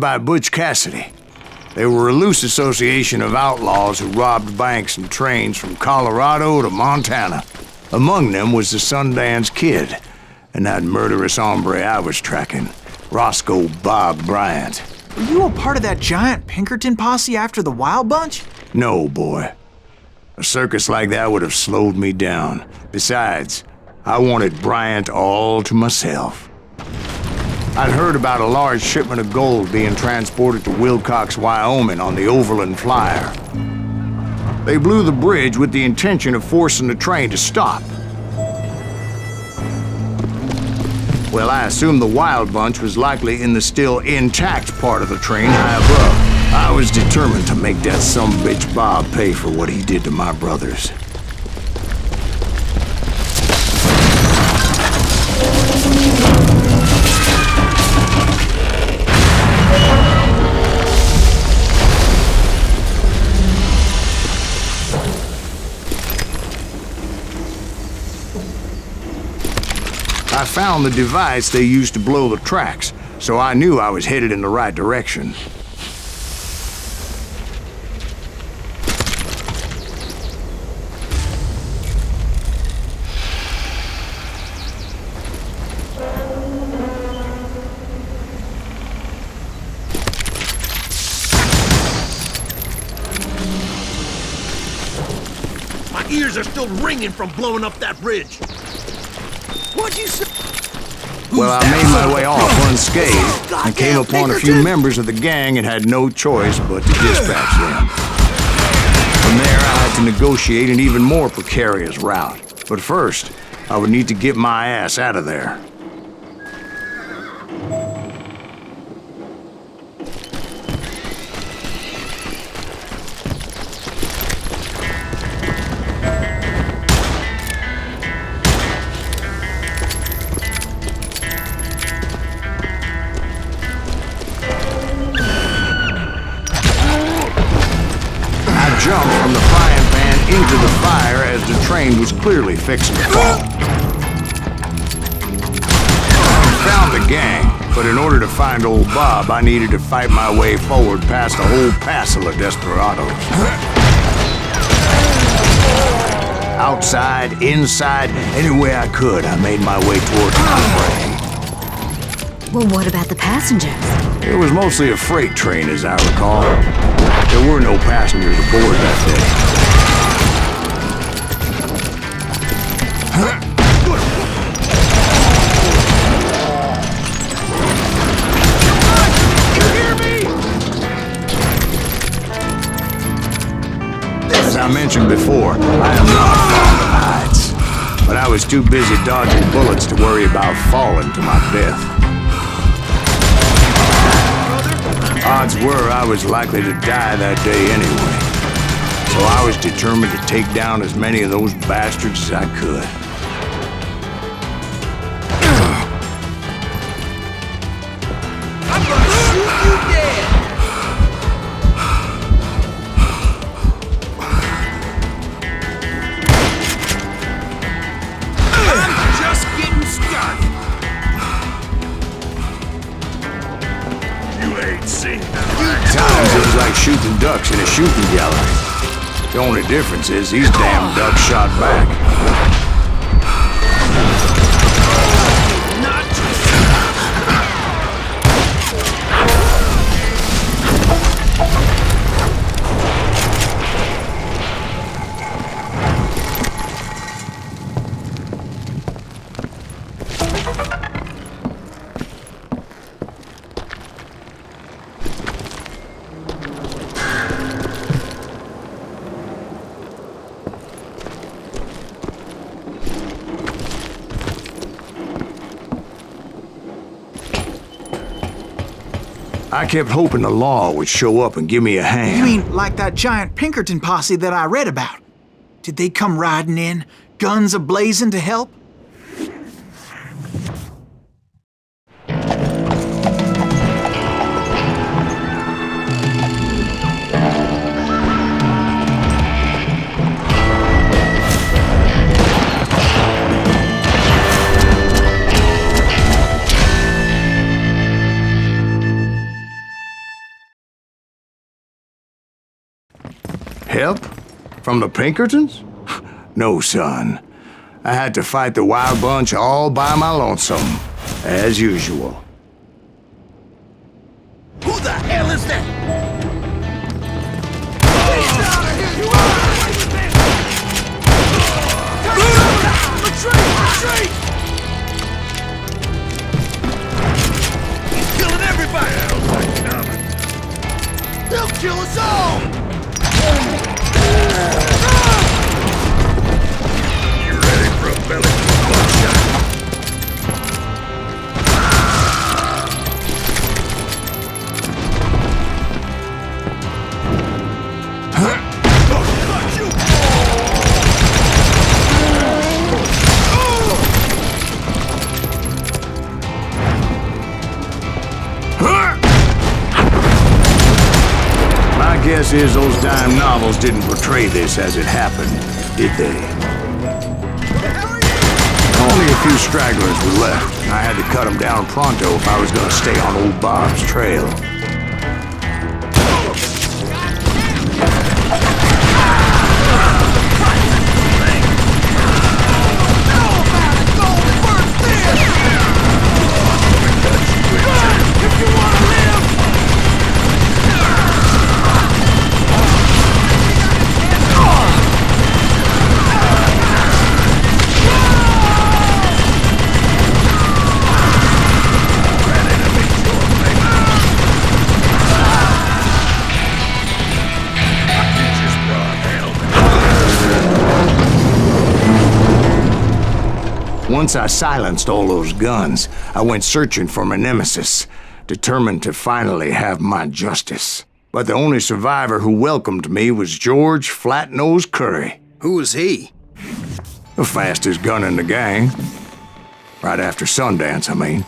by Butch Cassidy. They were a loose association of outlaws who robbed banks and trains from Colorado to Montana. Among them was the Sundance Kid, and that murderous hombre I was tracking, Roscoe Bob Bryant. Were you a part of that giant Pinkerton posse after the Wild Bunch? No, boy. A circus like that would have slowed me down. Besides, I wanted Bryant all to myself. I'd heard about a large shipment of gold being transported to Wilcox, Wyoming on the Overland Flyer. They blew the bridge with the intention of forcing the train to stop. Well, I assumed the Wild Bunch was likely in the still intact part of the train high above. I was determined to make that sumbitch Bob pay for what he did to my brothers. I found the device they used to blow the tracks, so I knew I was headed in the right direction. My ears are still ringing from blowing up that bridge. What'd you say? Well, I made my way off unscathed and came upon a few members of the gang and had no choice but to dispatch them. From there, I had to negotiate an even more precarious route. But first, I would need to get my ass out of there. Jumped from the frying pan into the fire as the train was clearly fixing to fall. I found the gang, but in order to find old Bob, I needed to fight my way forward past a whole passel of desperados. Outside, inside, any way I could, I made my way towards my prey. Well, what about the passengers? It was mostly a freight train, as I recall. There were no passengers aboard that day. As I mentioned before, I am not fond of heights, but I was too busy dodging bullets to worry about falling to my death. Odds were I was likely to die that day anyway, so I was determined to take down as many of those bastards as I could. I'm gonna shoot you dead! I'm just getting started. You ain't seen that. Times it was like shooting ducks in a shooting gallery. The only difference is these damn ducks shot back. Not just... I kept hoping the law would show up and give me a hand. You mean like that giant Pinkerton posse that I read about? Did they come riding in, guns a-blazing to help? Help? From the Pinkertons? No, son. I had to fight the wild bunch all by my lonesome, as usual. Who the hell is that? Retreat! He's killing everybody! How's that coming? He'll kill us all! You ready for a belly buckshot? My guess is those dime novels didn't portray this as it happened, did they? Only a few stragglers were left. I had to cut them down pronto if I was going to stay on old Bob's trail. Once I silenced all those guns, I went searching for my nemesis, determined to finally have my justice. But the only survivor who welcomed me was George Flat-Nose Curry. Who was he? The fastest gun in the gang. Right after Sundance, I mean.